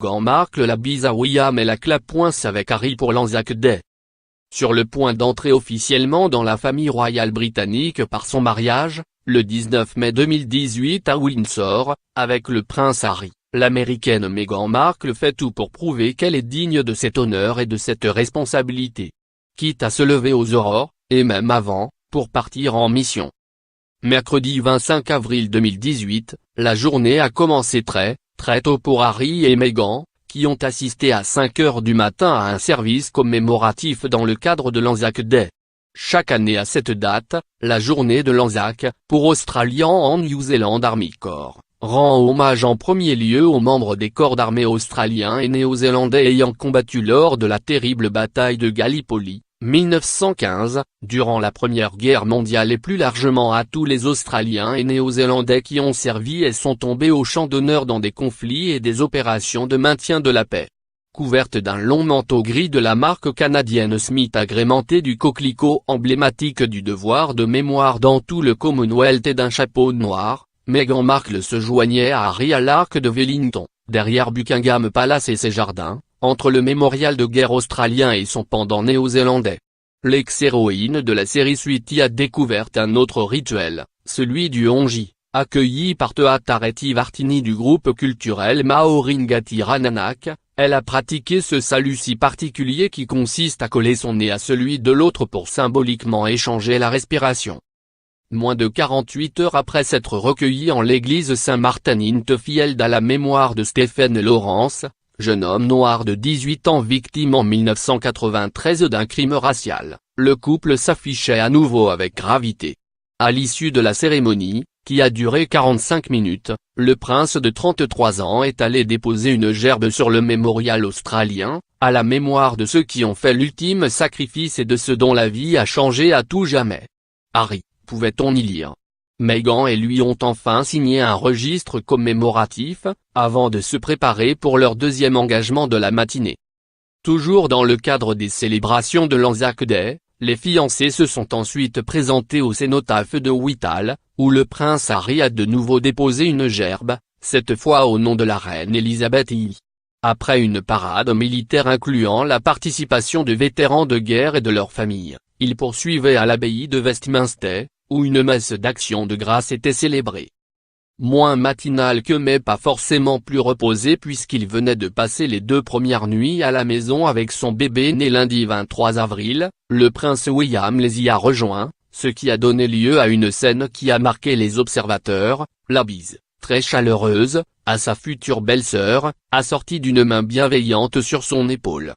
Meghan marque la bise à William et la clapoince avec Harry pour l'Anzac Day. Sur le point d'entrer officiellement dans la famille royale britannique par son mariage, le 19 mai 2018 à Windsor, avec le prince Harry, l'américaine Meghan Markle fait tout pour prouver qu'elle est digne de cet honneur et de cette responsabilité. Quitte à se lever aux aurores, et même avant, pour partir en mission. Mercredi 25 avril 2018, la journée a commencé très tôt pour Harry et Meghan, qui ont assisté à 5 heures du matin à un service commémoratif dans le cadre de l'Anzac Day. Chaque année à cette date, la journée de l'Anzac, pour Australians en New Zealand Army Corps, rend hommage en premier lieu aux membres des corps d'armée australiens et néo-zélandais ayant combattu lors de la terrible bataille de Gallipoli, 1915, durant la Première Guerre mondiale et plus largement à tous les Australiens et Néo-Zélandais qui ont servi et sont tombés au champ d'honneur dans des conflits et des opérations de maintien de la paix. Couverte d'un long manteau gris de la marque canadienne Smith agrémenté du coquelicot emblématique du devoir de mémoire dans tout le Commonwealth et d'un chapeau noir, Meghan Markle se joignait à Harry à l'Arc de Wellington, derrière Buckingham Palace et ses jardins, entre le mémorial de guerre australien et son pendant néo-zélandais. L'ex-héroïne de la série Sweetie a découvert un autre rituel, celui du onji, accueilli par Toa Tareti Vartini du groupe culturel Maori Ngati Rananak. Elle a pratiqué ce salut si particulier qui consiste à coller son nez à celui de l'autre pour symboliquement échanger la respiration. Moins de 48 heures après s'être recueillie en l'église Saint-Martin-in-Tefield à la mémoire de Stephen Lawrence, jeune homme noir de 18 ans victime en 1993 d'un crime racial, le couple s'affichait à nouveau avec gravité. À l'issue de la cérémonie, qui a duré 45 minutes, le prince de 33 ans est allé déposer une gerbe sur le mémorial australien, à la mémoire de ceux qui ont fait l'ultime sacrifice et de ceux dont la vie a changé à tout jamais. Harry, pouvait-on y lire. Meghan et lui ont enfin signé un registre commémoratif, avant de se préparer pour leur deuxième engagement de la matinée. Toujours dans le cadre des célébrations de l'Anzac Day, les fiancés se sont ensuite présentés au cénotaphe de Whitehall, où le prince Harry a de nouveau déposé une gerbe, cette fois au nom de la reine Elisabeth II. Après une parade militaire incluant la participation de vétérans de guerre et de leurs familles, il poursuivait à l'abbaye de Westminster, où une messe d'action de grâce était célébrée. Moins matinal que mais pas forcément plus reposé puisqu'il venait de passer les 2 premières nuits à la maison avec son bébé né lundi 23 avril, le prince William les y a rejoints, ce qui a donné lieu à une scène qui a marqué les observateurs, la bise, très chaleureuse, à sa future belle-sœur, assortie d'une main bienveillante sur son épaule.